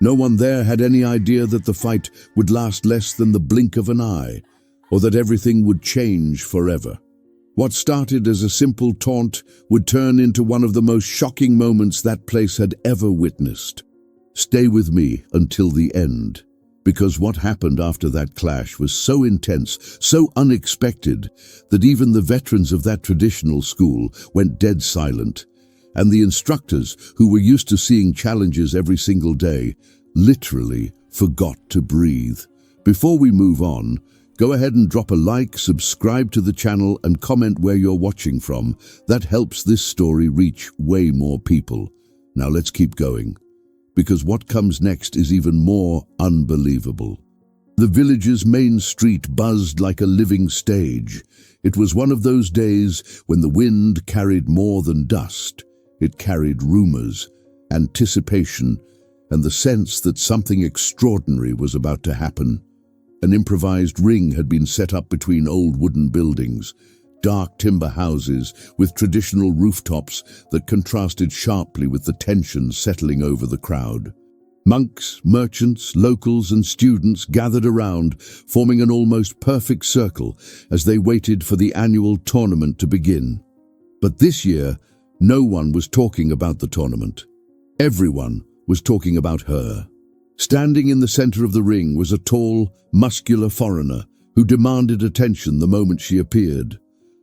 No one there had any idea that the fight would last less than the blink of an eye, or that everything would change forever. What started as a simple taunt would turn into one of the most shocking moments that place had ever witnessed. Stay with me until the end, because what happened after that clash was so intense, so unexpected, that even the veterans of that traditional school went dead silent, and the instructors, who were used to seeing challenges every single day, literally forgot to breathe. Before we move on, go ahead and drop a like, subscribe to the channel, and comment where you're watching from. That helps this story reach way more people. Now let's keep going, because what comes next is even more unbelievable. The village's main street buzzed like a living stage. It was one of those days when the wind carried more than dust. It carried rumors, anticipation, and the sense that something extraordinary was about to happen. An improvised ring had been set up between old wooden buildings, dark timber houses with traditional rooftops that contrasted sharply with the tension settling over the crowd. Monks, merchants, locals, and students gathered around, forming an almost perfect circle as they waited for the annual tournament to begin. But this year, no one was talking about the tournament. Everyone was talking about her. Standing in the center of the ring was a tall, muscular foreigner who demanded attention the moment she appeared.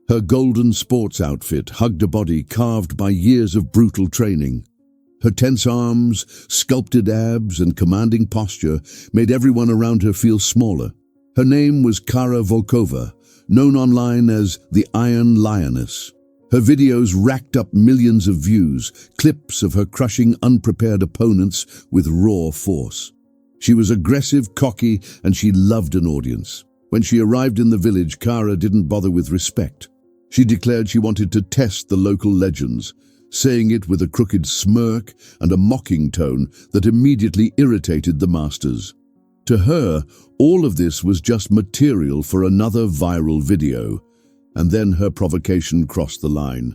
Her golden sports outfit hugged a body carved by years of brutal training. Her tense arms, sculpted abs, and commanding posture made everyone around her feel smaller. Her name was Kara Volkova, known online as the Iron Lioness. Her videos racked up millions of views, clips of her crushing unprepared opponents with raw force. She was aggressive, cocky, and she loved an audience. When she arrived in the village, Kara didn't bother with respect. She declared she wanted to test the local legends, saying it with a crooked smirk and a mocking tone that immediately irritated the masters. To her, all of this was just material for another viral video. And then her provocation crossed the line.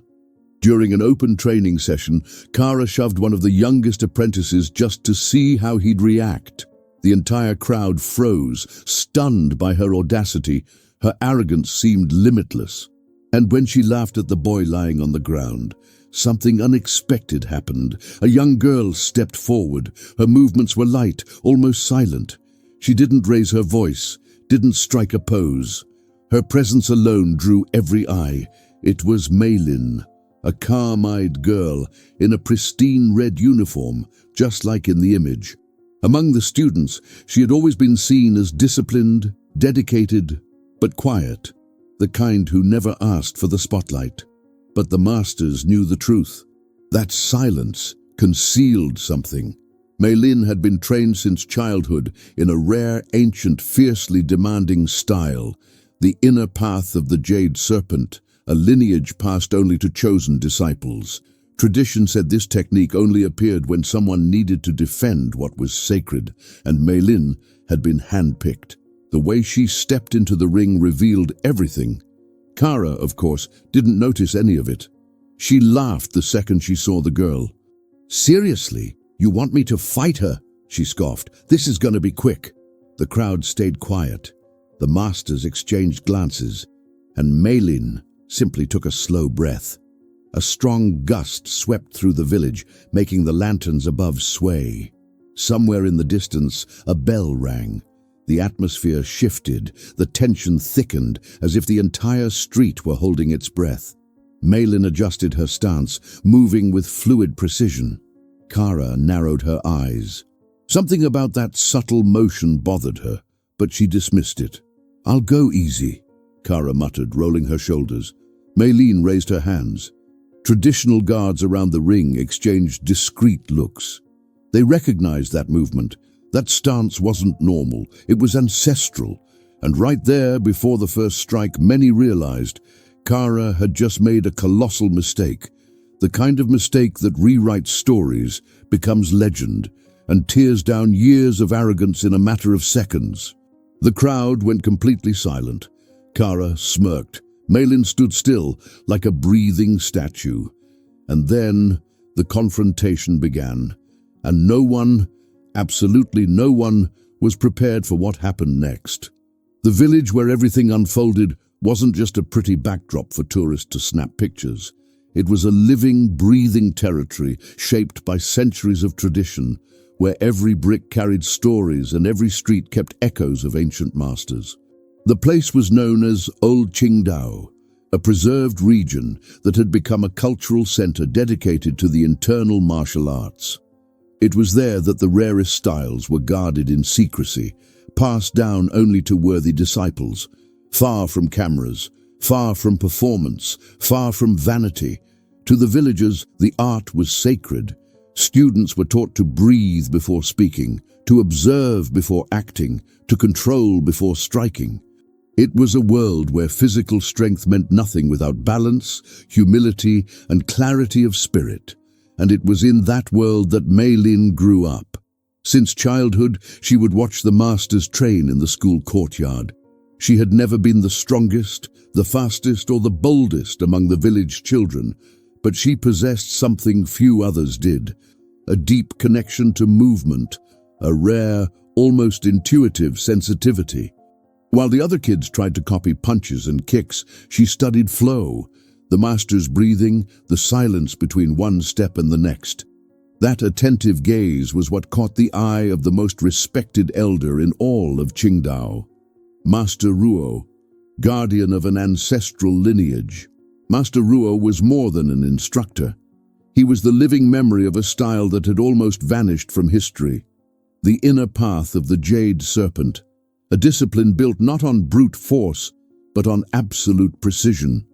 During an open training session, Kara shoved one of the youngest apprentices just to see how he'd react. The entire crowd froze, stunned by her audacity. Her arrogance seemed limitless. And when she laughed at the boy lying on the ground, something unexpected happened. A young girl stepped forward. Her movements were light, almost silent. She didn't raise her voice, didn't strike a pose. Her presence alone drew every eye. It was Maylin, a calm-eyed girl in a pristine red uniform, just like in the image. Among the students, she had always been seen as disciplined, dedicated, but quiet, the kind who never asked for the spotlight. But the masters knew the truth. That silence concealed something. Maylin had been trained since childhood in a rare, ancient, fiercely demanding style, the inner path of the Jade Serpent, a lineage passed only to chosen disciples. Tradition said this technique only appeared when someone needed to defend what was sacred, and Maylin had been handpicked. The way she stepped into the ring revealed everything. Kara, of course, didn't notice any of it. She laughed the second she saw the girl. "Seriously, you want me to fight her?" she scoffed. "This is gonna be quick." The crowd stayed quiet. The masters exchanged glances, and Maylin simply took a slow breath. A strong gust swept through the village, making the lanterns above sway. Somewhere in the distance, a bell rang. The atmosphere shifted, the tension thickened, as if the entire street were holding its breath. Maylin adjusted her stance, moving with fluid precision. Kara narrowed her eyes. Something about that subtle motion bothered her, but she dismissed it. "I'll go easy," Kara muttered, rolling her shoulders. Maylin raised her hands. Traditional guards around the ring exchanged discreet looks. They recognized that movement. That stance wasn't normal, it was ancestral. And right there, before the first strike, many realized Kara had just made a colossal mistake. The kind of mistake that rewrites stories, becomes legend, and tears down years of arrogance in a matter of seconds. The crowd went completely silent. Kara smirked. Maylin stood still, like a breathing statue. And then the confrontation began, and no one, Absolutely no one was prepared for what happened next. The village where everything unfolded wasn't just a pretty backdrop for tourists to snap pictures. It was a living, breathing territory shaped by centuries of tradition, where every brick carried stories and every street kept echoes of ancient masters. The place was known as Old Qingdao, a preserved region that had become a cultural center dedicated to the internal martial arts. It was there that the rarest styles were guarded in secrecy, passed down only to worthy disciples, far from cameras, far from performance, far from vanity. To the villagers, the art was sacred. Students were taught to breathe before speaking, to observe before acting, to control before striking. It was a world where physical strength meant nothing without balance, humility, and clarity of spirit. And it was in that world that Mei Lin grew up. Since childhood, she would watch the masters train in the school courtyard. She had never been the strongest, the fastest, or the boldest among the village children, but she possessed something few others did: a deep connection to movement, a rare, almost intuitive sensitivity. While the other kids tried to copy punches and kicks, she studied flow, the master's breathing, the silence between one step and the next. That attentive gaze was what caught the eye of the most respected elder in all of Qingdao, Master Ruo, guardian of an ancestral lineage. Master Ruo was more than an instructor. He was the living memory of a style that had almost vanished from history, the inner path of the Jade Serpent, a discipline built not on brute force, but on absolute precision.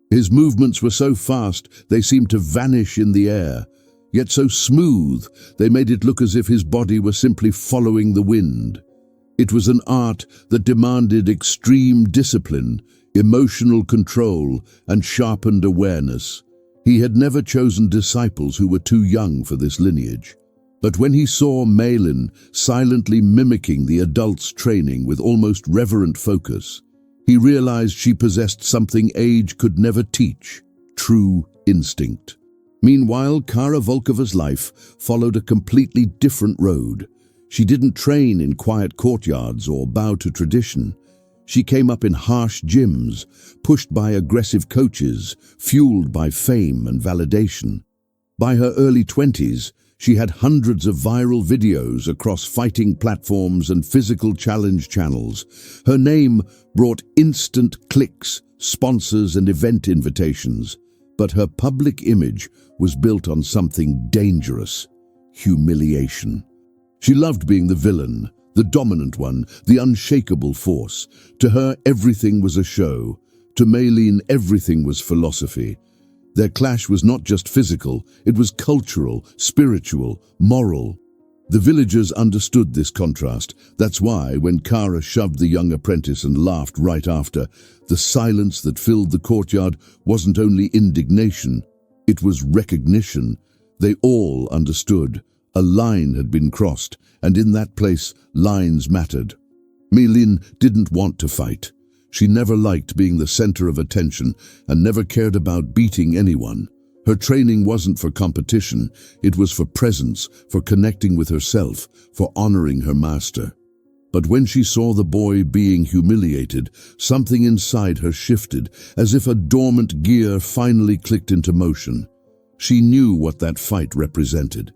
His movements were so fast they seemed to vanish in the air, yet so smooth they made it look as if his body were simply following the wind. It was an art that demanded extreme discipline, emotional control, and sharpened awareness. He had never chosen disciples who were too young for this lineage. But when he saw Mei Lin silently mimicking the adults' training with almost reverent focus, he realized she possessed something age could never teach: true instinct. Meanwhile, Kara Volkova's life followed a completely different road. She didn't train in quiet courtyards or bow to tradition. She came up in harsh gyms, pushed by aggressive coaches, fueled by fame and validation. By her early 20s, she had hundreds of viral videos across fighting platforms and physical challenge channels. Her name brought instant clicks, sponsors, and event invitations. But her public image was built on something dangerous: humiliation. She loved being the villain, the dominant one, the unshakable force. To her, everything was a show. To Mei Lin, everything was philosophy. Their clash was not just physical, it was cultural, spiritual, moral. The villagers understood this contrast. That's why, when Kara shoved the young apprentice and laughed right after, the silence that filled the courtyard wasn't only indignation, it was recognition. They all understood. A line had been crossed, and in that place, lines mattered. Mei Lin didn't want to fight. She never liked being the center of attention and never cared about beating anyone. Her training wasn't for competition, it was for presence, for connecting with herself, for honoring her master. But when she saw the boy being humiliated, something inside her shifted, as if a dormant gear finally clicked into motion. She knew what that fight represented,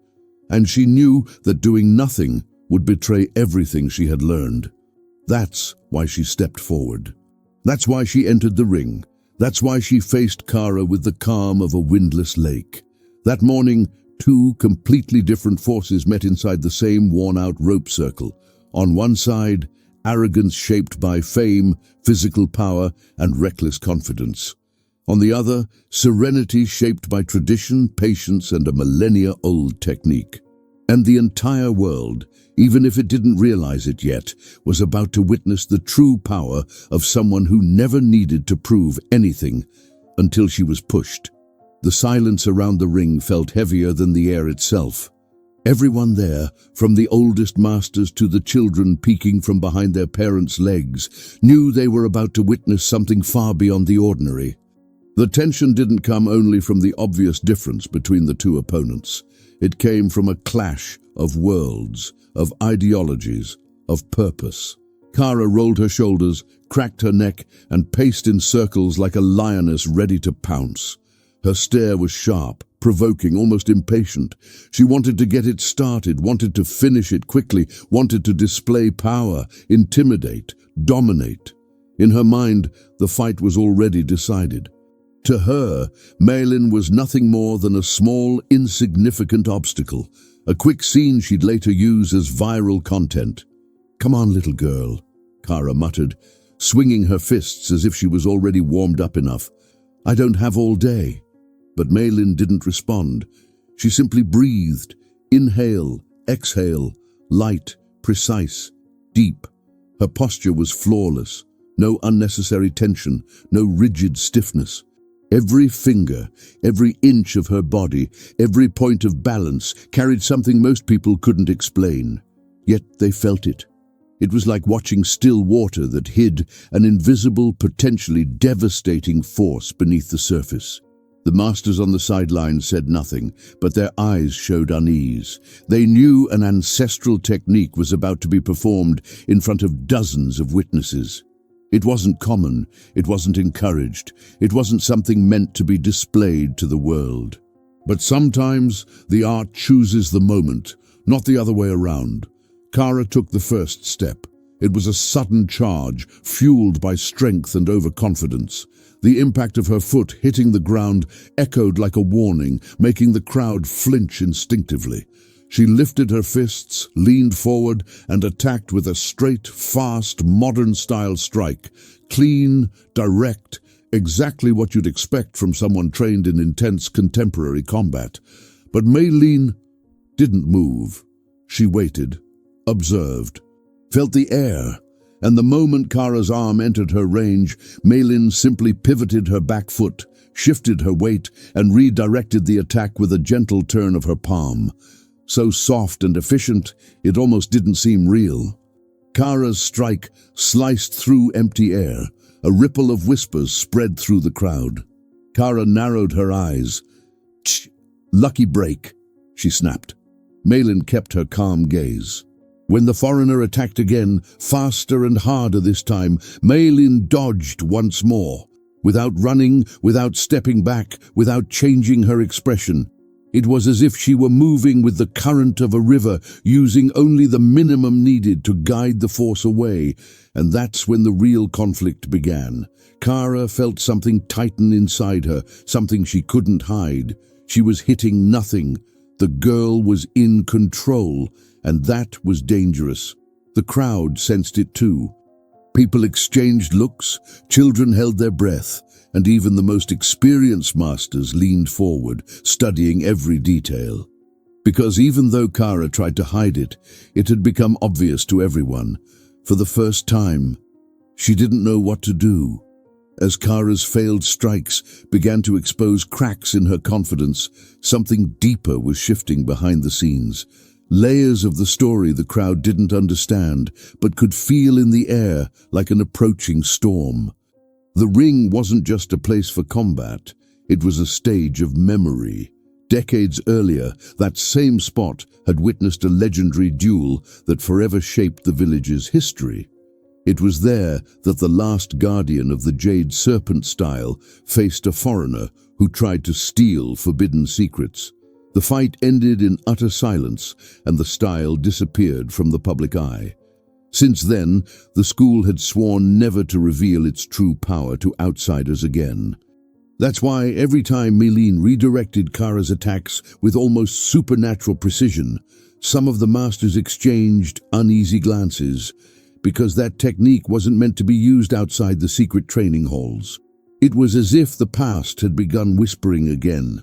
and she knew that doing nothing would betray everything she had learned. That's why she stepped forward. That's why she entered the ring. That's why she faced Kara with the calm of a windless lake. That morning, two completely different forces met inside the same worn-out rope circle. On one side, arrogance shaped by fame, physical power, and reckless confidence. On the other, serenity shaped by tradition, patience, and a millennia-old technique. And the entire world, even if it didn't realize it yet, was about to witness the true power of someone who never needed to prove anything until she was pushed. The silence around the ring felt heavier than the air itself. Everyone there, from the oldest masters to the children peeking from behind their parents' legs, knew they were about to witness something far beyond the ordinary. The tension didn't come only from the obvious difference between the two opponents. It came from a clash of worlds, of ideologies, of purpose. Kara rolled her shoulders, cracked her neck, and paced in circles like a lioness ready to pounce. Her stare was sharp, provoking, almost impatient. She wanted to get it started, wanted to finish it quickly, wanted to display power, intimidate, dominate. In her mind, the fight was already decided. To her, Maylin was nothing more than a small, insignificant obstacle, a quick scene she'd later use as viral content. "Come on, little girl," Kara muttered, swinging her fists as if she was already warmed up enough. "I don't have all day." But Maylin didn't respond. She simply breathed. Inhale, exhale, light, precise, deep. Her posture was flawless. No unnecessary tension, no rigid stiffness. Every finger, every inch of her body, every point of balance carried something most people couldn't explain. Yet they felt it. It was like watching still water that hid an invisible, potentially devastating force beneath the surface. The masters on the sidelines said nothing, but their eyes showed unease. They knew an ancestral technique was about to be performed in front of dozens of witnesses. It wasn't common, it wasn't encouraged, it wasn't something meant to be displayed to the world. But sometimes the art chooses the moment, not the other way around. Kara took the first step. It was a sudden charge, fueled by strength and overconfidence. The impact of her foot hitting the ground echoed like a warning, making the crowd flinch instinctively. She lifted her fists, leaned forward, and attacked with a straight, fast, modern-style strike. Clean, direct, exactly what you'd expect from someone trained in intense contemporary combat. But Maylin didn't move. She waited, observed, felt the air, and the moment Kara's arm entered her range, Maylin simply pivoted her back foot, shifted her weight, and redirected the attack with a gentle turn of her palm. So soft and efficient, it almost didn't seem real. Kara's strike sliced through empty air. A ripple of whispers spread through the crowd. Kara narrowed her eyes. "Tch, lucky break," she snapped. Maylin kept her calm gaze. When the foreigner attacked again, faster and harder this time, Maylin dodged once more. Without running, without stepping back, without changing her expression. It was as if she were moving with the current of a river, using only the minimum needed to guide the force away. And that's when the real conflict began. Kara felt something tighten inside her, something she couldn't hide. She was hitting nothing. The girl was in control, and that was dangerous. The crowd sensed it too. People exchanged looks, children held their breath, and even the most experienced masters leaned forward, studying every detail. Because even though Kara tried to hide it, it had become obvious to everyone. For the first time, she didn't know what to do. As Kara's failed strikes began to expose cracks in her confidence, something deeper was shifting behind the scenes. Layers of the story the crowd didn't understand, but could feel in the air like an approaching storm. The ring wasn't just a place for combat, it was a stage of memory. Decades earlier, that same spot had witnessed a legendary duel that forever shaped the village's history. It was there that the last guardian of the Jade Serpent style faced a foreigner who tried to steal forbidden secrets. The fight ended in utter silence, and the style disappeared from the public eye. Since then, the school had sworn never to reveal its true power to outsiders again. That's why every time Maylin redirected Kara's attacks with almost supernatural precision, some of the masters exchanged uneasy glances, because that technique wasn't meant to be used outside the secret training halls. It was as if the past had begun whispering again.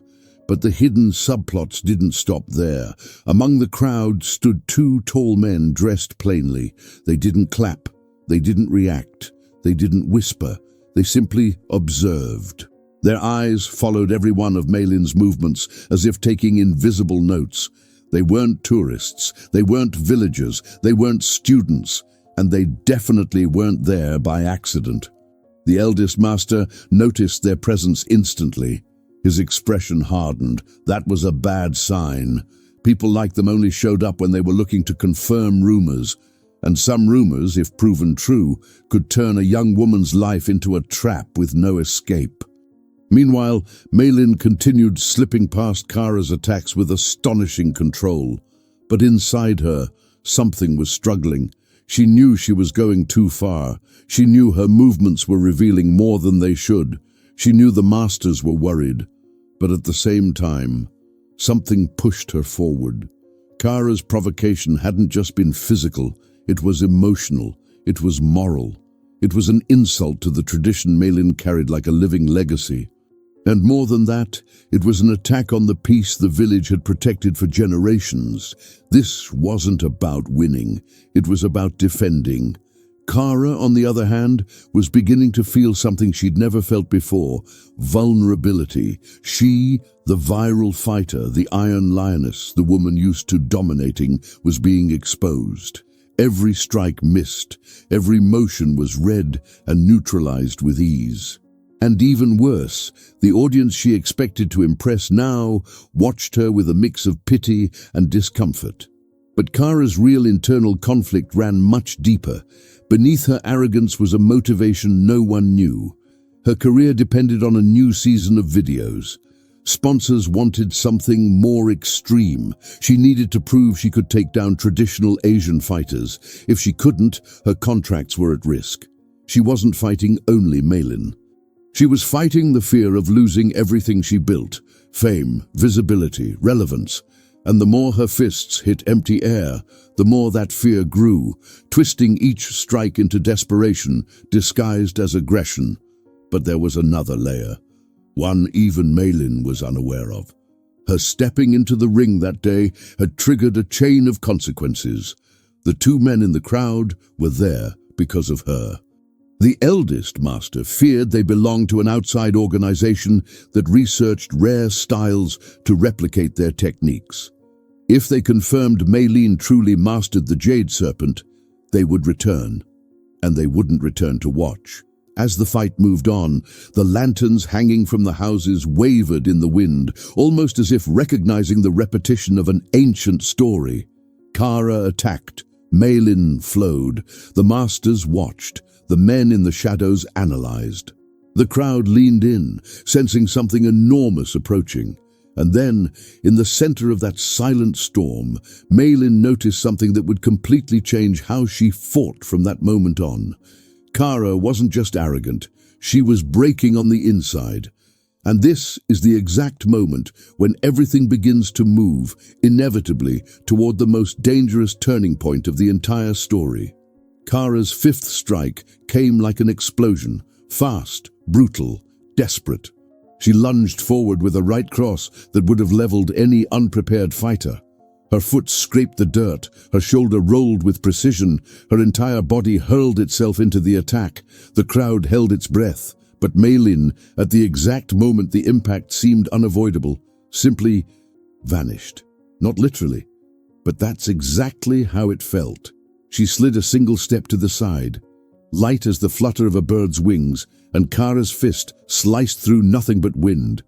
But the hidden subplots didn't stop there. Among the crowd stood two tall men dressed plainly. They didn't clap. They didn't react. They didn't whisper. They simply observed. Their eyes followed every one of Maylin's movements as if taking invisible notes. They weren't tourists. They weren't villagers. They weren't students. And they definitely weren't there by accident. The eldest master noticed their presence instantly. His expression hardened. That was a bad sign. People like them only showed up when they were looking to confirm rumors, and some rumors, if proven true, could turn a young woman's life into a trap with no escape. Meanwhile, Maylin continued slipping past Kara's attacks with astonishing control. But inside her, something was struggling. She knew she was going too far. She knew her movements were revealing more than they should. She knew the masters were worried. But at the same time, something pushed her forward. Kara's provocation hadn't just been physical, it was emotional, it was moral. It was an insult to the tradition Maylin carried like a living legacy. And more than that, it was an attack on the peace the village had protected for generations. This wasn't about winning, it was about defending. Kara, on the other hand, was beginning to feel something she'd never felt before: vulnerability. She, the viral fighter, the Iron Lioness, the woman used to dominating, was being exposed. Every strike missed, every motion was read and neutralized with ease. And even worse, the audience she expected to impress now watched her with a mix of pity and discomfort. But Kara's real internal conflict ran much deeper. Beneath her arrogance was a motivation no one knew. Her career depended on a new season of videos. Sponsors wanted something more extreme. She needed to prove she could take down traditional Asian fighters. If she couldn't, her contracts were at risk. She wasn't fighting only Maylin. She was fighting the fear of losing everything she built: fame, visibility, relevance. And the more her fists hit empty air, the more that fear grew, twisting each strike into desperation, disguised as aggression. But there was another layer, one even Maylin was unaware of. Her stepping into the ring that day had triggered a chain of consequences. The two men in the crowd were there because of her. The eldest master feared they belonged to an outside organization that researched rare styles to replicate their techniques. If they confirmed Maylin truly mastered the Jade Serpent, they would return. And they wouldn't return to watch. As the fight moved on, the lanterns hanging from the houses wavered in the wind, almost as if recognizing the repetition of an ancient story. Kara attacked. Maylin flowed. The masters watched. The men in the shadows analyzed. The crowd leaned in, sensing something enormous approaching. And then, in the center of that silent storm, Maylin noticed something that would completely change how she fought from that moment on. Kara wasn't just arrogant, she was breaking on the inside. And this is the exact moment when everything begins to move, inevitably, toward the most dangerous turning point of the entire story. Kara's fifth strike came like an explosion, fast, brutal, desperate. She lunged forward with a right cross that would have leveled any unprepared fighter. Her foot scraped the dirt, her shoulder rolled with precision, her entire body hurled itself into the attack. The crowd held its breath, but Maylin, at the exact moment the impact seemed unavoidable, simply vanished. Not literally, but that's exactly how it felt. She slid a single step to the side, light as the flutter of a bird's wings, and Kara's fist sliced through nothing but wind.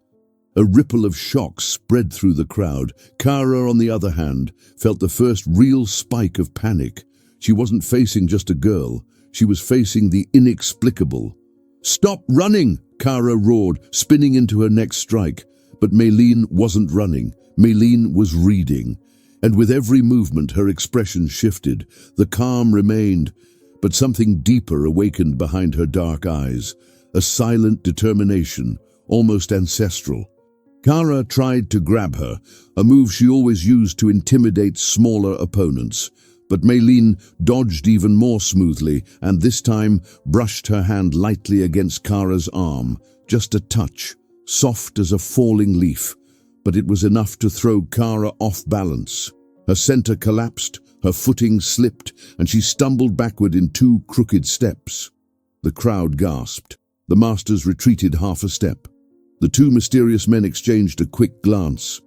A ripple of shock spread through the crowd. Kara, on the other hand, felt the first real spike of panic. She wasn't facing just a girl, she was facing the inexplicable. "Stop running!" Kara roared, spinning into her next strike. But Maylin wasn't running, Maylin was reading. And with every movement her expression shifted. The calm remained, but something deeper awakened behind her dark eyes. A silent determination, almost ancestral. Kara tried to grab her, a move she always used to intimidate smaller opponents. But Maylin dodged even more smoothly, and this time brushed her hand lightly against Kara's arm. Just a touch, soft as a falling leaf. But it was enough to throw Kara off balance. Her center collapsed, her footing slipped, and she stumbled backward in 2 crooked steps. The crowd gasped. The masters retreated half a step. The 2 mysterious men exchanged a quick glance.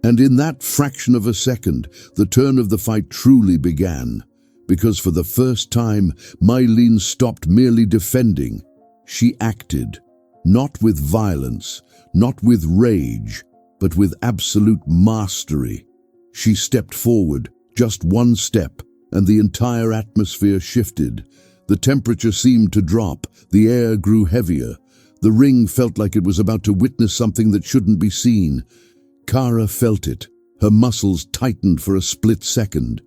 And in that fraction of a second, the turn of the fight truly began. Because for the first time, Maylin stopped merely defending. She acted, not with violence, not with rage, but with absolute mastery. She stepped forward, just one step, and the entire atmosphere shifted. The temperature seemed to drop, the air grew heavier. The ring felt like it was about to witness something that shouldn't be seen. Kara felt it. Her muscles tightened for a split second.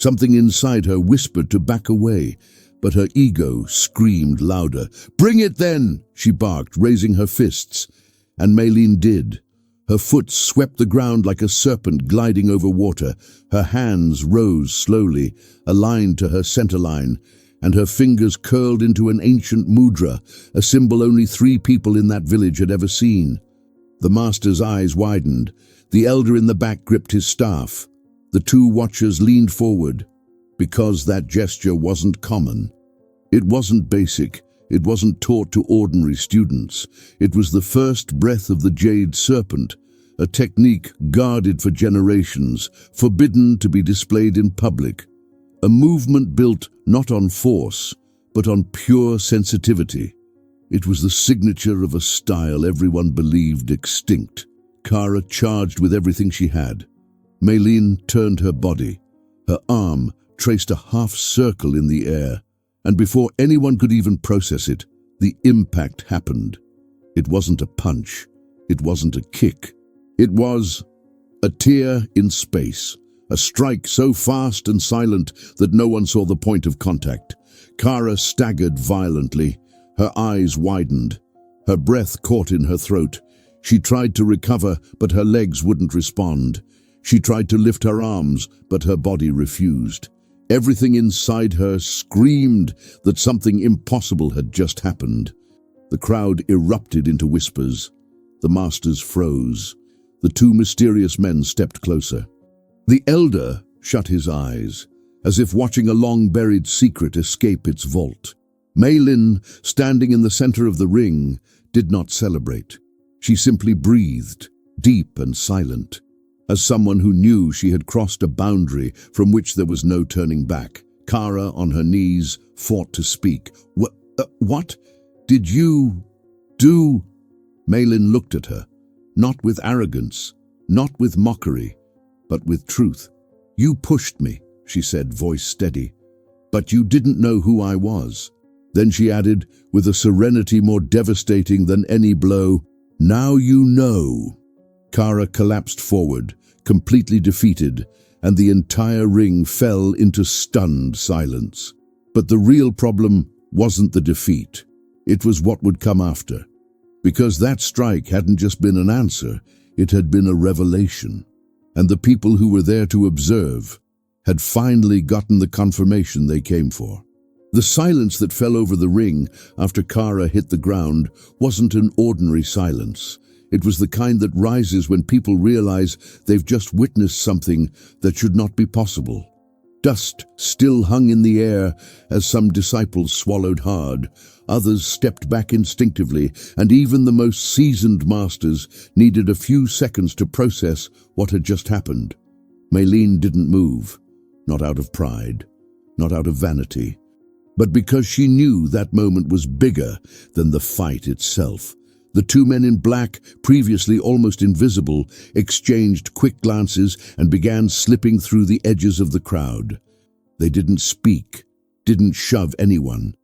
Something inside her whispered to back away, but her ego screamed louder. "Bring it then!" she barked, raising her fists. And Maylene did. Her foot swept the ground like a serpent gliding over water. Her hands rose slowly, aligned to her center line, and her fingers curled into an ancient mudra, a symbol only 3 people in that village had ever seen. The master's eyes widened. The elder in the back gripped his staff. The 2 watchers leaned forward, because that gesture wasn't common. It wasn't basic. It wasn't taught to ordinary students. It was the first breath of the jade serpent, a technique guarded for generations, forbidden to be displayed in public. A movement built not on force, but on pure sensitivity. It was the signature of a style everyone believed extinct. Kara charged with everything she had. Maylene turned her body. Her arm traced a half-circle in the air, and before anyone could even process it, the impact happened. It wasn't a punch. It wasn't a kick. It was a tear in space, a strike so fast and silent that no one saw the point of contact. Kara staggered violently. Her eyes widened. Her breath caught in her throat. She tried to recover, but her legs wouldn't respond. She tried to lift her arms, but her body refused. Everything inside her screamed that something impossible had just happened. The crowd erupted into whispers. The masters froze. The 2 mysterious men stepped closer. The elder shut his eyes, as if watching a long-buried secret escape its vault. Maylene, standing in the center of the ring, did not celebrate. She simply breathed, deep and silent, as someone who knew she had crossed a boundary from which there was no turning back. Kara, on her knees, fought to speak. What did you do?" Maylene looked at her, not with arrogance, not with mockery, but with truth. "You pushed me," she said, voice steady, "but you didn't know who I was." Then she added, with a serenity more devastating than any blow, "Now you know." Kara collapsed forward, completely defeated, and the entire ring fell into stunned silence. But the real problem wasn't the defeat. It was what would come after. Because that strike hadn't just been an answer, it had been a revelation. And the people who were there to observe had finally gotten the confirmation they came for. The silence that fell over the ring after Kara hit the ground wasn't an ordinary silence. It was the kind that rises when people realize they've just witnessed something that should not be possible. Dust still hung in the air as some disciples swallowed hard. Others stepped back instinctively, and even the most seasoned masters needed a few seconds to process what had just happened. Maylene didn't move, not out of pride, not out of vanity, but because she knew that moment was bigger than the fight itself. The 2 men in black, previously almost invisible, exchanged quick glances and began slipping through the edges of the crowd. They didn't speak, didn't shove anyone,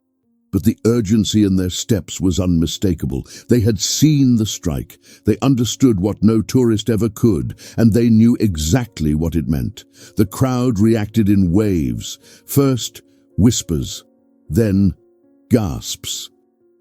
but the urgency in their steps was unmistakable. They had seen the strike, they understood what no tourist ever could, and they knew exactly what it meant. The crowd reacted in waves, first whispers, then gasps.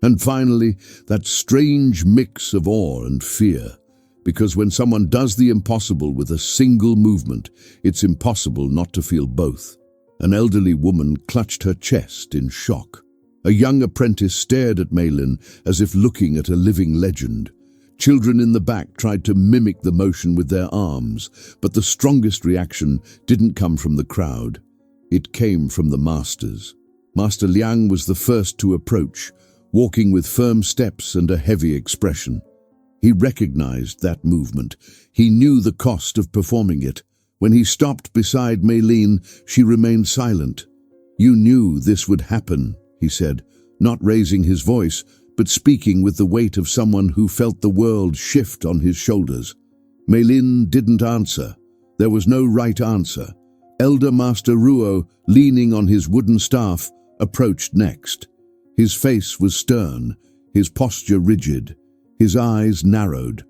And finally, that strange mix of awe and fear. Because when someone does the impossible with a single movement, it's impossible not to feel both. An elderly woman clutched her chest in shock. A young apprentice stared at Maylene as if looking at a living legend. Children in the back tried to mimic the motion with their arms, but the strongest reaction didn't come from the crowd. It came from the masters. Master Liang was the first to approach, walking with firm steps and a heavy expression. He recognized that movement. He knew the cost of performing it. When he stopped beside Maylene, she remained silent. "You knew this would happen," he said, not raising his voice, but speaking with the weight of someone who felt the world shift on his shoulders. Maylene didn't answer. There was no right answer. Elder Master Ruo, leaning on his wooden staff, approached next. His face was stern, his posture rigid, his eyes narrowed,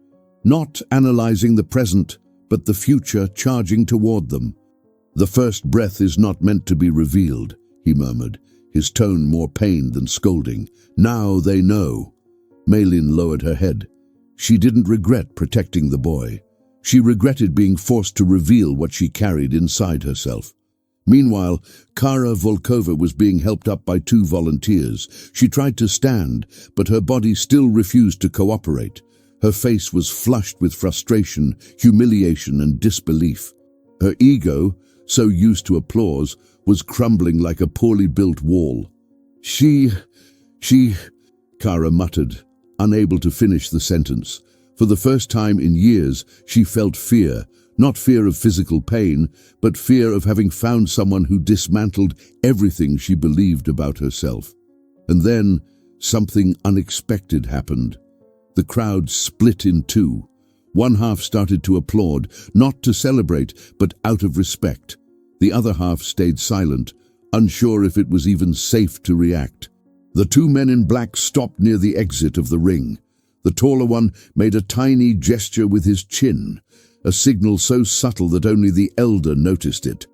not analyzing the present, but the future charging toward them. "The first breath is not meant to be revealed," he murmured, his tone more pain than scolding. "Now they know." Maylin lowered her head. She didn't regret protecting the boy. She regretted being forced to reveal what she carried inside herself. Meanwhile, Kara Volkova was being helped up by 2 volunteers. She tried to stand, but her body still refused to cooperate. Her face was flushed with frustration, humiliation, and disbelief. Her ego, so used to applause, was crumbling like a poorly built wall. She, Kara muttered, unable to finish the sentence. For the first time in years, she felt fear, not fear of physical pain, but fear of having found someone who dismantled everything she believed about herself. And then, something unexpected happened. The crowd split in 2. One half started to applaud, not to celebrate, but out of respect. The other half stayed silent, unsure if it was even safe to react. The 2 men in black stopped near the exit of the ring. The taller one made a tiny gesture with his chin, a signal so subtle that only the elder noticed it.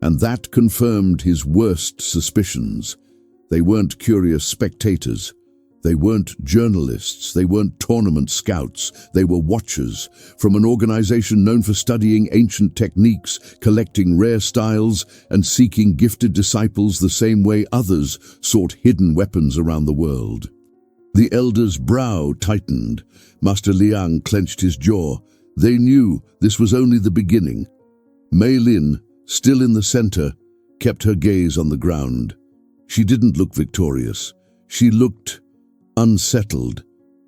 And that confirmed his worst suspicions. They weren't curious spectators. They weren't journalists. They weren't tournament scouts. They were watchers from an organization known for studying ancient techniques, collecting rare styles, and seeking gifted disciples the same way others sought hidden weapons around the world. The elder's brow tightened. Master Liang clenched his jaw. They knew this was only the beginning. Mei Lin, still in the center, kept her gaze on the ground. She didn't look victorious. She looked unsettled.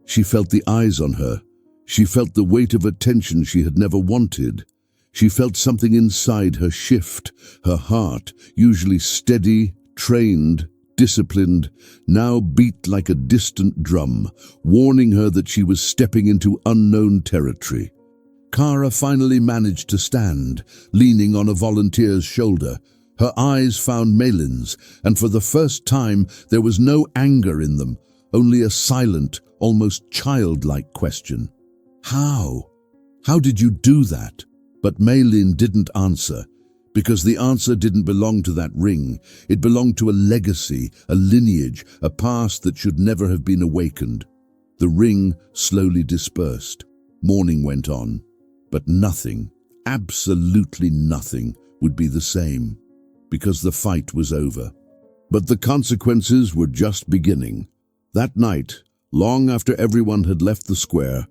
She felt the eyes on her. She felt the weight of attention she had never wanted. She felt something inside her shift. Her heart, usually steady, trained, disciplined, now beat like a distant drum, warning her that she was stepping into unknown territory. Kara finally managed to stand, leaning on a volunteer's shoulder. Her eyes found Maylin's, and for the first time there was no anger in them, only a silent, almost childlike question. How? How did you do that? But Maylin didn't answer, because the answer didn't belong to that ring. It belonged to a legacy, a lineage, a past that should never have been awakened. The ring slowly dispersed. Morning went on, but nothing, absolutely nothing, would be the same, because the fight was over. But the consequences were just beginning. That night, long after everyone had left the square,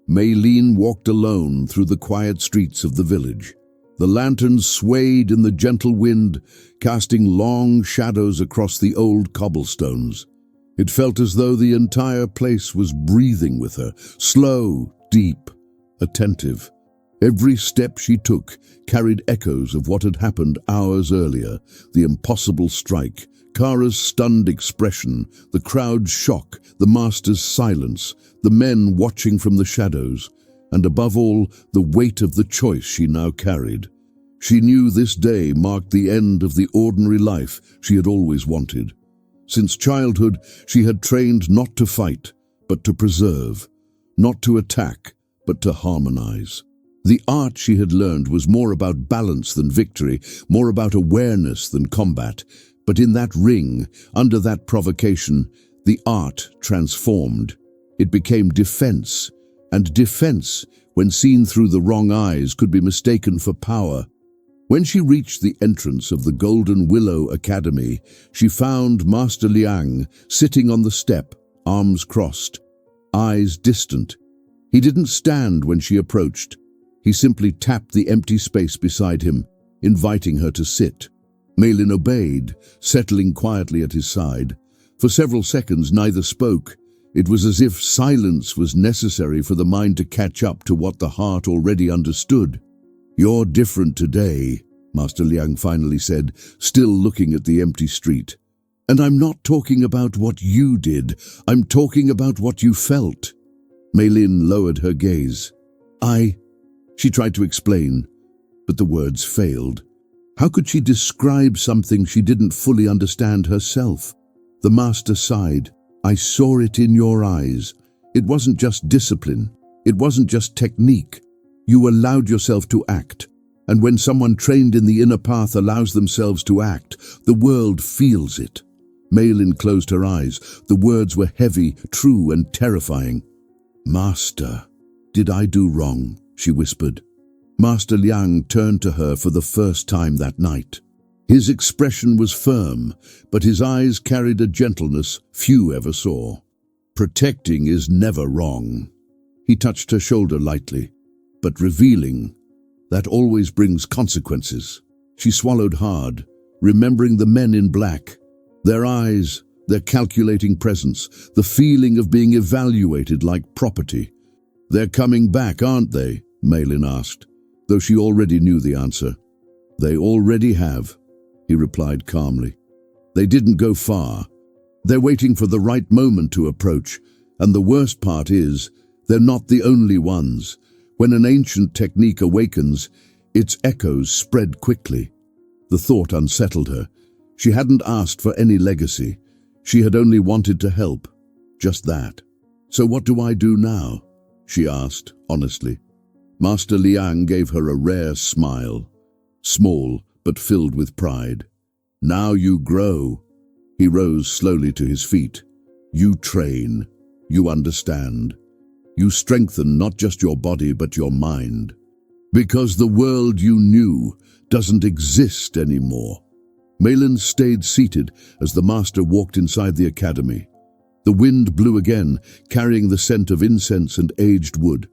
Maylin walked alone through the quiet streets of the village. The lanterns swayed in the gentle wind, casting long shadows across the old cobblestones. It felt as though the entire place was breathing with her, slow, deep, attentive. Every step she took carried echoes of what had happened hours earlier, the impossible strike, Kara's stunned expression, the crowd's shock, the master's silence, the men watching from the shadows, and above all, the weight of the choice she now carried. She knew this day marked the end of the ordinary life she had always wanted. Since childhood, she had trained not to fight, but to preserve, not to attack, but to harmonize. The art she had learned was more about balance than victory, more about awareness than combat. But in that ring, under that provocation, the art transformed. It became defense, and defense, when seen through the wrong eyes, could be mistaken for power. When she reached the entrance of the Golden Willow Academy, she found Master Liang sitting on the step, arms crossed, eyes distant. He didn't stand when she approached. He simply tapped the empty space beside him, inviting her to sit. Maylin obeyed, settling quietly at his side. For several seconds neither spoke. It was as if silence was necessary for the mind to catch up to what the heart already understood. "You're different today," Master Liang finally said, still looking at the empty street. "And I'm not talking about what you did. I'm talking about what you felt." Maylin lowered her gaze. She tried to explain, but the words failed. How could she describe something she didn't fully understand herself? The master sighed. I saw it in your eyes. It wasn't just discipline. It wasn't just technique. You allowed yourself to act. And when someone trained in the inner path allows themselves to act, the world feels it. Maylin closed her eyes. The words were heavy, true, and terrifying. Master, did I do wrong? She whispered. Master Liang turned to her for the first time that night. His expression was firm, but his eyes carried a gentleness few ever saw. Protecting is never wrong. He touched her shoulder lightly, but revealing, that always brings consequences. She swallowed hard, remembering the men in black. Their eyes, their calculating presence, the feeling of being evaluated like property. They're coming back, aren't they? Maylin asked, though she already knew the answer. They already have, he replied calmly. They didn't go far. They're waiting for the right moment to approach, and the worst part is, they're not the only ones. When an ancient technique awakens, its echoes spread quickly. The thought unsettled her. She hadn't asked for any legacy. She had only wanted to help. Just that. So what do I do now? She asked, honestly. Master Liang gave her a rare smile, small but filled with pride. Now you grow. He rose slowly to his feet. You train. You understand. You strengthen not just your body but your mind. Because the world you knew doesn't exist anymore. Maylin stayed seated as the master walked inside the academy. The wind blew again, carrying the scent of incense and aged wood.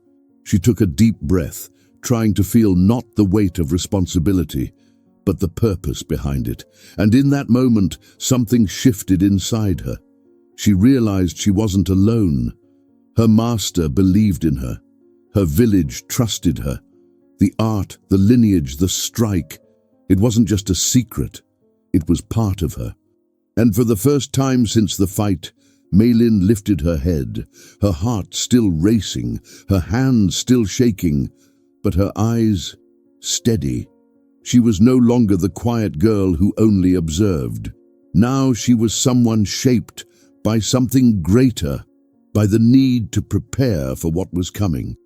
She took a deep breath, trying to feel not the weight of responsibility, but the purpose behind it. And in that moment, something shifted inside her. She realized she wasn't alone. Her master believed in her. Her village trusted her. The art, the lineage, the strike. It wasn't just a secret. It was part of her. And for the first time since the fight, Maylin lifted her head, her heart still racing, her hands still shaking, but her eyes steady. She was no longer the quiet girl who only observed. Now she was someone shaped by something greater, by the need to prepare for what was coming.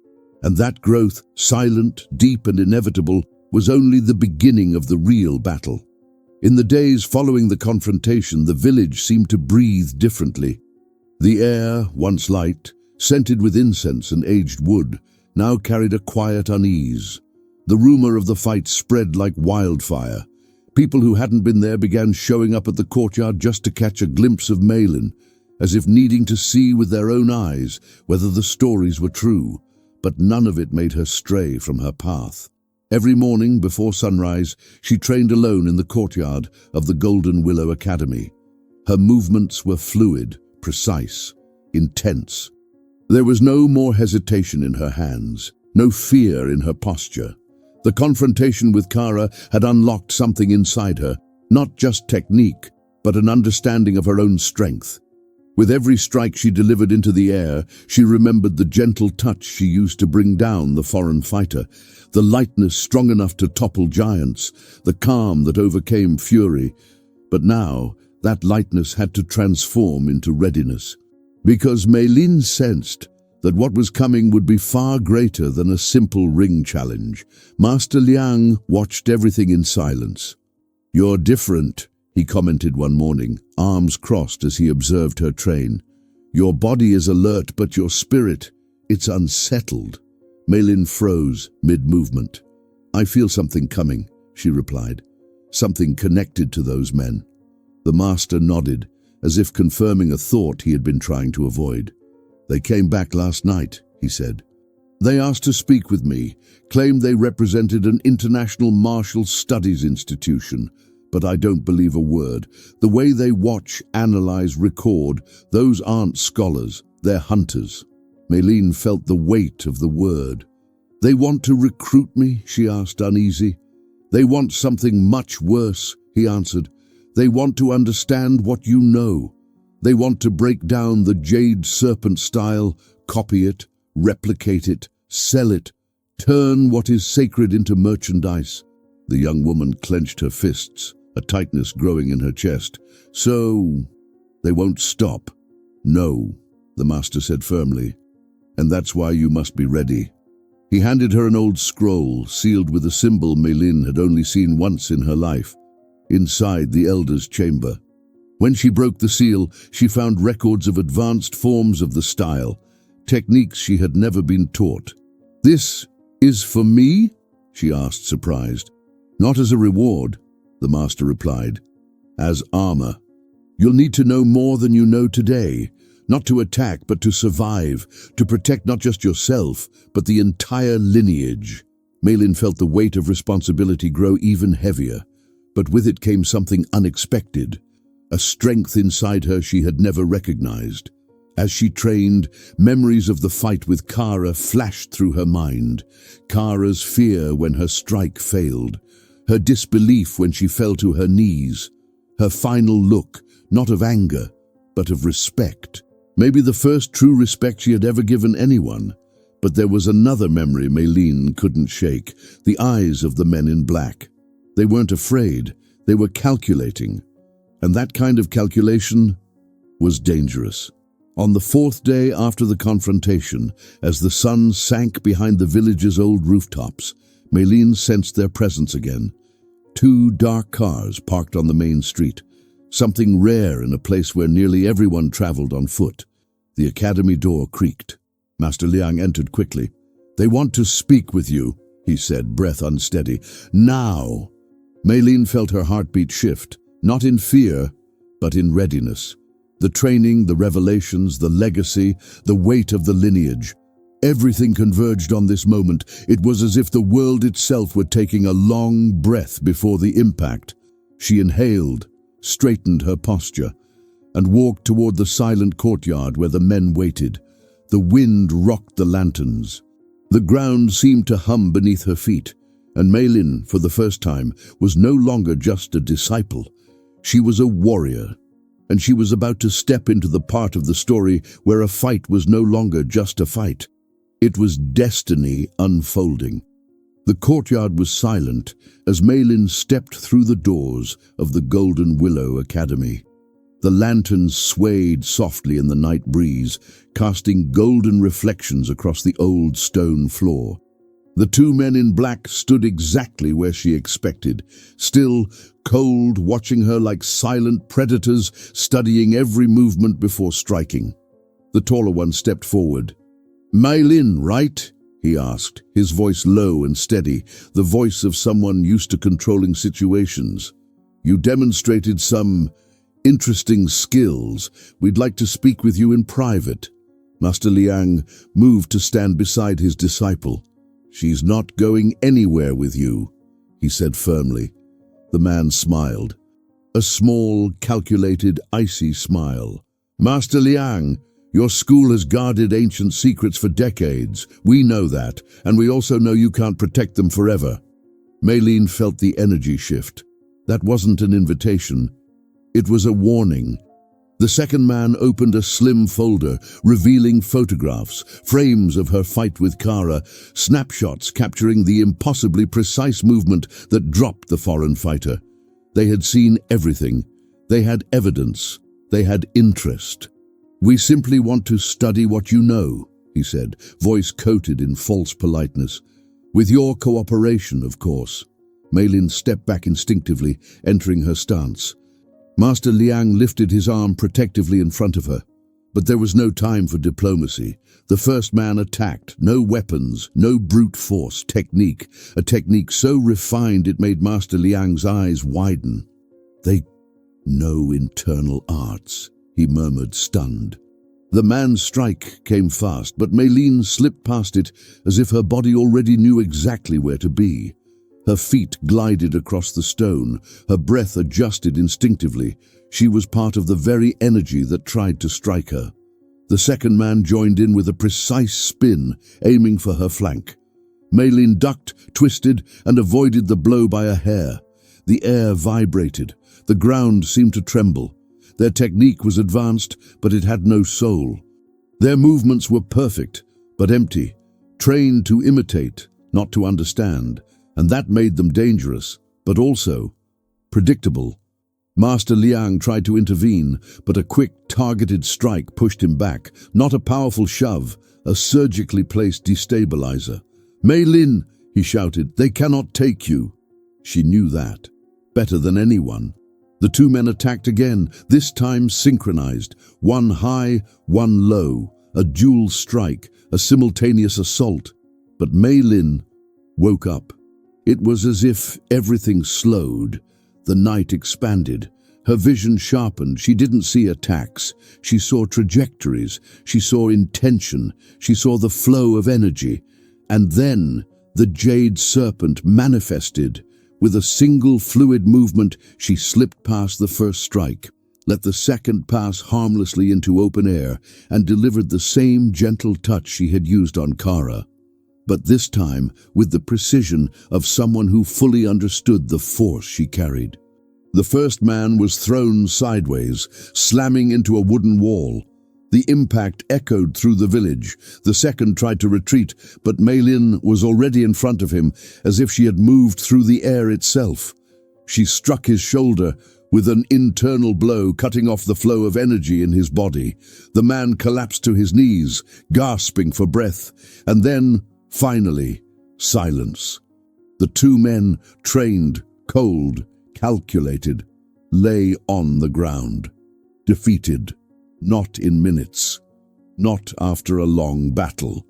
And that growth, silent, deep and inevitable, was only the beginning of the real battle. In the days following the confrontation, the village seemed to breathe differently. The air, once light, scented with incense and aged wood, now carried a quiet unease. The rumor of the fight spread like wildfire. People who hadn't been there began showing up at the courtyard just to catch a glimpse of Maylin, as if needing to see with their own eyes whether the stories were true. But none of it made her stray from her path. Every morning before sunrise, she trained alone in the courtyard of the Golden Willow Academy. Her movements were fluid, precise, intense. There was no more hesitation in her hands, no fear in her posture. The confrontation with Kara had unlocked something inside her, not just technique, but an understanding of her own strength. With every strike she delivered into the air, she remembered the gentle touch she used to bring down the foreign fighter, the lightness strong enough to topple giants, the calm that overcame fury. But now, that lightness had to transform into readiness. Because Maylin sensed that what was coming would be far greater than a simple ring challenge. Master Liang watched everything in silence. "You're different," he commented one morning, arms crossed as he observed her train. "Your body is alert, but your spirit, it's unsettled." Maylin froze mid-movement. "I feel something coming," she replied. "Something connected to those men." The master nodded, as if confirming a thought he had been trying to avoid. "They came back last night," he said. "They asked to speak with me, claimed they represented an international martial studies institution, but I don't believe a word. The way they watch, analyze, record, those aren't scholars, they're hunters." Maylin felt the weight of the word. "They want to recruit me?" she asked, uneasy. "They want something much worse," he answered. "They want to understand what you know. They want to break down the jade serpent style, copy it, replicate it, sell it, Turn what is sacred into merchandise. The young woman clenched her fists, a tightness growing in her chest. So, they won't stop. No, the master said firmly. And that's why you must be ready. He handed her an old scroll, sealed with a symbol Meilin had only seen once in her life, inside the elder's chamber. When she broke the seal, she found records of advanced forms of the style, techniques she had never been taught. This is for me? She asked, surprised. Not as a reward, the master replied. As armor. You'll need to know more than you know today. Not to attack, but to survive, to protect not just yourself, but the entire lineage. Meilin felt the weight of responsibility grow even heavier, but with it came something unexpected, a strength inside her she had never recognized. As she trained, memories of the fight with Kara flashed through her mind. Kara's fear when her strike failed, her disbelief when she fell to her knees, her final look, not of anger, but of respect. Maybe the first true respect she had ever given anyone. But there was another memory Meilin couldn't shake, the eyes of the men in black. They weren't afraid, they were calculating. And that kind of calculation was dangerous. On the fourth day after the confrontation, as the sun sank behind the village's old rooftops, Meilin sensed their presence again. 2 dark cars parked on the main street, something rare in a place where nearly everyone traveled on foot. The academy door creaked. Master Liang entered quickly. "They want to speak with you," he said, breath unsteady. "Now!" Meilin felt her heartbeat shift, not in fear, but in readiness. The training, the revelations, the legacy, the weight of the lineage. Everything converged on this moment. It was as if the world itself were taking a long breath before the impact. She inhaled, straightened her posture, and walked toward the silent courtyard where the men waited. The wind rocked the lanterns. The ground seemed to hum beneath her feet, and Meilin, for the first time, was no longer just a disciple. She was a warrior, and she was about to step into the part of the story where a fight was no longer just a fight. It was destiny unfolding. The courtyard was silent as Meilin stepped through the doors of the Golden Willow Academy. The lanterns swayed softly in the night breeze, casting golden reflections across the old stone floor. The 2 men in black stood exactly where she expected, still, cold, watching her like silent predators, studying every movement before striking. The taller one stepped forward. "Meilin, right?" he asked, his voice low and steady, the voice of someone used to controlling situations. "You demonstrated some interesting skills. We'd like to speak with you in private." Master Liang moved to stand beside his disciple. "She's not going anywhere with you," he said firmly. The man smiled. A small, calculated, icy smile. "Master Liang, your school has guarded ancient secrets for decades. We know that, and we also know you can't protect them forever." Meilin felt the energy shift. That wasn't an invitation. It was a warning. The second man opened a slim folder, revealing photographs, frames of her fight with Kara, snapshots capturing the impossibly precise movement that dropped the foreign fighter. They had seen everything. They had evidence. They had interest. "We simply want to study what you know," he said, voice coated in false politeness. "With your cooperation, of course." Meilin stepped back instinctively, entering her stance. Master Liang lifted his arm protectively in front of her. But there was no time for diplomacy. The first man attacked. No weapons, no brute force, technique. A technique so refined it made Master Liang's eyes widen. "They know internal arts," he murmured, stunned. The man's strike came fast, but Meilin slipped past it as if her body already knew exactly where to be. Her feet glided across the stone, her breath adjusted instinctively. She was part of the very energy that tried to strike her. The second man joined in with a precise spin, aiming for her flank. Meilin ducked, twisted, and avoided the blow by a hair. The air vibrated. The ground seemed to tremble. Their technique was advanced, but it had no soul. Their movements were perfect, but empty, trained to imitate, not to understand, and that made them dangerous, but also predictable. Master Liang tried to intervene, but a quick, targeted strike pushed him back. Not a powerful shove, a surgically placed destabilizer. "Mei Lin," he shouted, "they cannot take you." She knew that better than anyone. The two men attacked again, this time synchronized. One high, one low, a dual strike, a simultaneous assault. But Mei Lin woke up. It was as if everything slowed. The night expanded. Her vision sharpened. She didn't see attacks. She saw trajectories. She saw intention. She saw the flow of energy. And then the jade serpent manifested. With a single fluid movement, she slipped past the first strike, let the second pass harmlessly into open air, and delivered the same gentle touch she had used on Kara. But this time with the precision of someone who fully understood the force she carried. The first man was thrown sideways, slamming into a wooden wall. The impact echoed through the village. The second tried to retreat, but Mei Lin was already in front of him, as if she had moved through the air itself. She struck his shoulder with an internal blow, cutting off the flow of energy in his body. The man collapsed to his knees, gasping for breath, and then, finally, silence. The two men, trained, cold, calculated, lay on the ground, defeated. Not in minutes, not after a long battle.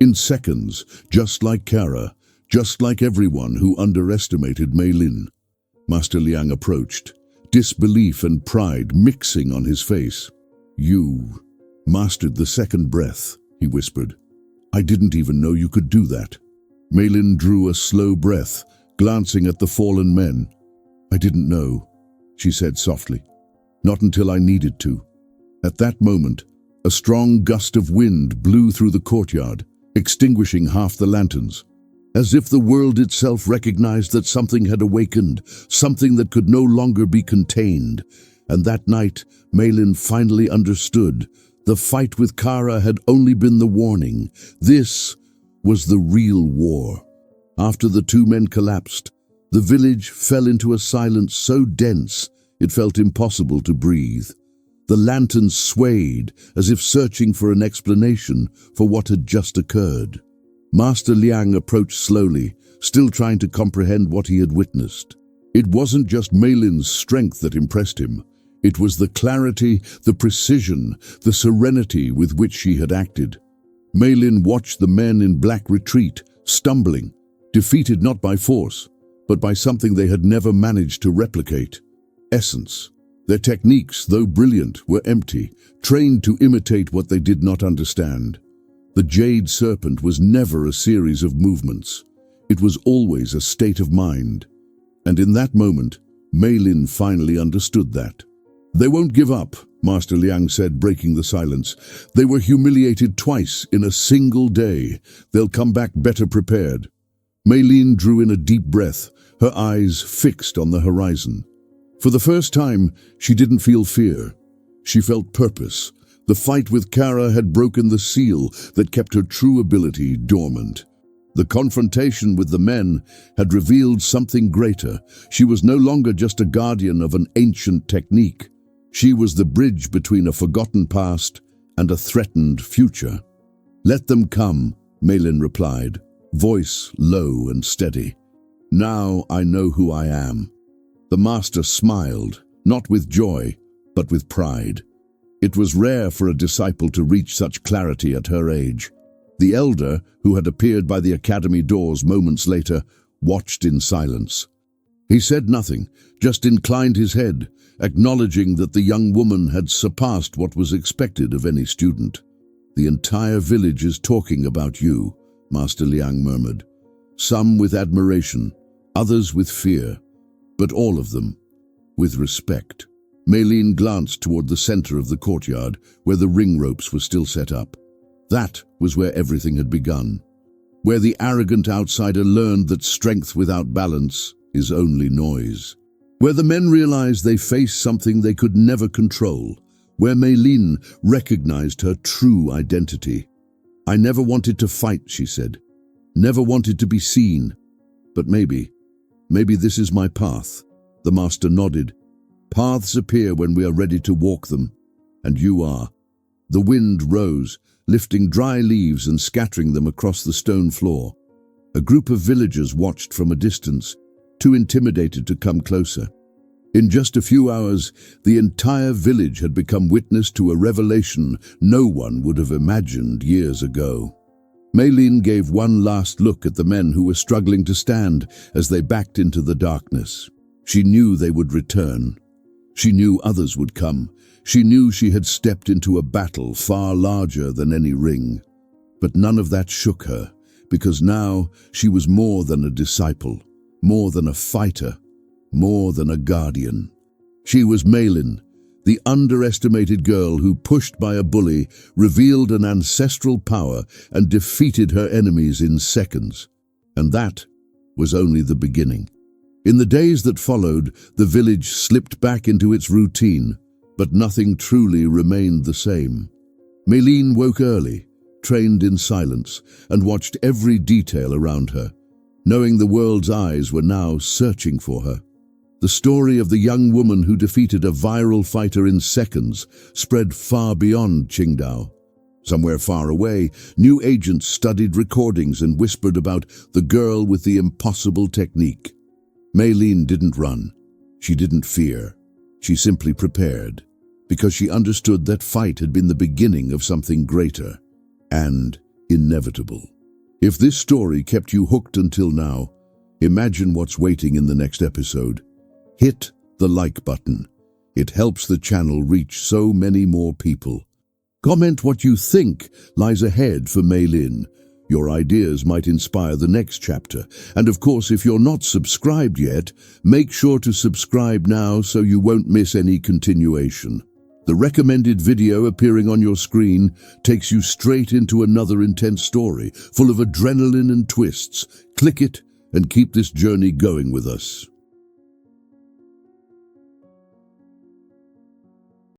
In seconds, just like Kara, just like everyone who underestimated Mei Lin. Master Liang approached, disbelief and pride mixing on his face. "You mastered the second breath," he whispered. "I didn't even know you could do that." Mei Lin drew a slow breath, glancing at the fallen men. "I didn't know," she said softly. "Not until I needed to." At that moment, a strong gust of wind blew through the courtyard, extinguishing half the lanterns. As if the world itself recognized that something had awakened, something that could no longer be contained. And that night, Mei Lin finally understood. The fight with Kara had only been the warning. This was the real war. After the two men collapsed, the village fell into a silence so dense it felt impossible to breathe. The lanterns swayed, as if searching for an explanation for what had just occurred. Master Liang approached slowly, still trying to comprehend what he had witnessed. It wasn't just Mei Lin's strength that impressed him. It was the clarity, the precision, the serenity with which she had acted. Mei Lin watched the men in black retreat, stumbling, defeated not by force, but by something they had never managed to replicate: essence. Their techniques, though brilliant, were empty, trained to imitate what they did not understand. The jade serpent was never a series of movements. It was always a state of mind. And in that moment, Mei Lin finally understood that. "They won't give up," Master Liang said, breaking the silence. "They were humiliated twice in a single day. They'll come back better prepared." Mei Lin drew in a deep breath, her eyes fixed on the horizon. For the first time, she didn't feel fear. She felt purpose. The fight with Kara had broken the seal that kept her true ability dormant. The confrontation with the men had revealed something greater. She was no longer just a guardian of an ancient technique. She was the bridge between a forgotten past and a threatened future. "Let them come," Mei Lin replied, voice low and steady. "Now I know who I am." The master smiled, not with joy, but with pride. It was rare for a disciple to reach such clarity at her age. The elder, who had appeared by the academy doors moments later, watched in silence. He said nothing, just inclined his head, acknowledging that the young woman had surpassed what was expected of any student. "The entire village is talking about you," Master Liang murmured. "Some with admiration, others with fear, but all of them with respect." Mei Lin glanced toward the center of the courtyard, where the ring ropes were still set up. That was where everything had begun, where the arrogant outsider learned that strength without balance is only noise, where the men realized they faced something they could never control, where Mei Lin recognized her true identity. "I never wanted to fight," she said. never wanted to be seen. But maybe this is my path. The master nodded. Paths appear when we are ready to walk them, and you are. The wind rose, lifting dry leaves and scattering them across the stone floor. A group of villagers watched from a distance, too intimidated to come closer. In just a few hours, the entire village had become witness to a revelation no one would have imagined years ago. Maylene gave one last look at the men who were struggling to stand as they backed into the darkness. She knew they would return. She knew others would come. She knew she had stepped into a battle far larger than any ring. But none of that shook her, because now she was more than a disciple, more than a fighter, more than a guardian. She was Maylene, the underestimated girl who, pushed by a bully, revealed an ancestral power and defeated her enemies in seconds. And that was only the beginning. In the days that followed, the village slipped back into its routine, but nothing truly remained the same. Maylene woke early, trained in silence, and watched every detail around her, knowing the world's eyes were now searching for her. The story of the young woman who defeated a viral fighter in seconds spread far beyond Qingdao. Somewhere far away, new agents studied recordings and whispered about the girl with the impossible technique. Maylene didn't run. She didn't fear. She simply prepared, because she understood that fight had been the beginning of something greater and inevitable. If this story kept you hooked until now, imagine what's waiting in the next episode. Hit the like button. It helps the channel reach so many more people. Comment what you think lies ahead for Maylene. Your ideas might inspire the next chapter. And of course, if you're not subscribed yet, make sure to subscribe now so you won't miss any continuation. The recommended video appearing on your screen takes you straight into another intense story, full of adrenaline and twists. Click it and keep this journey going with us.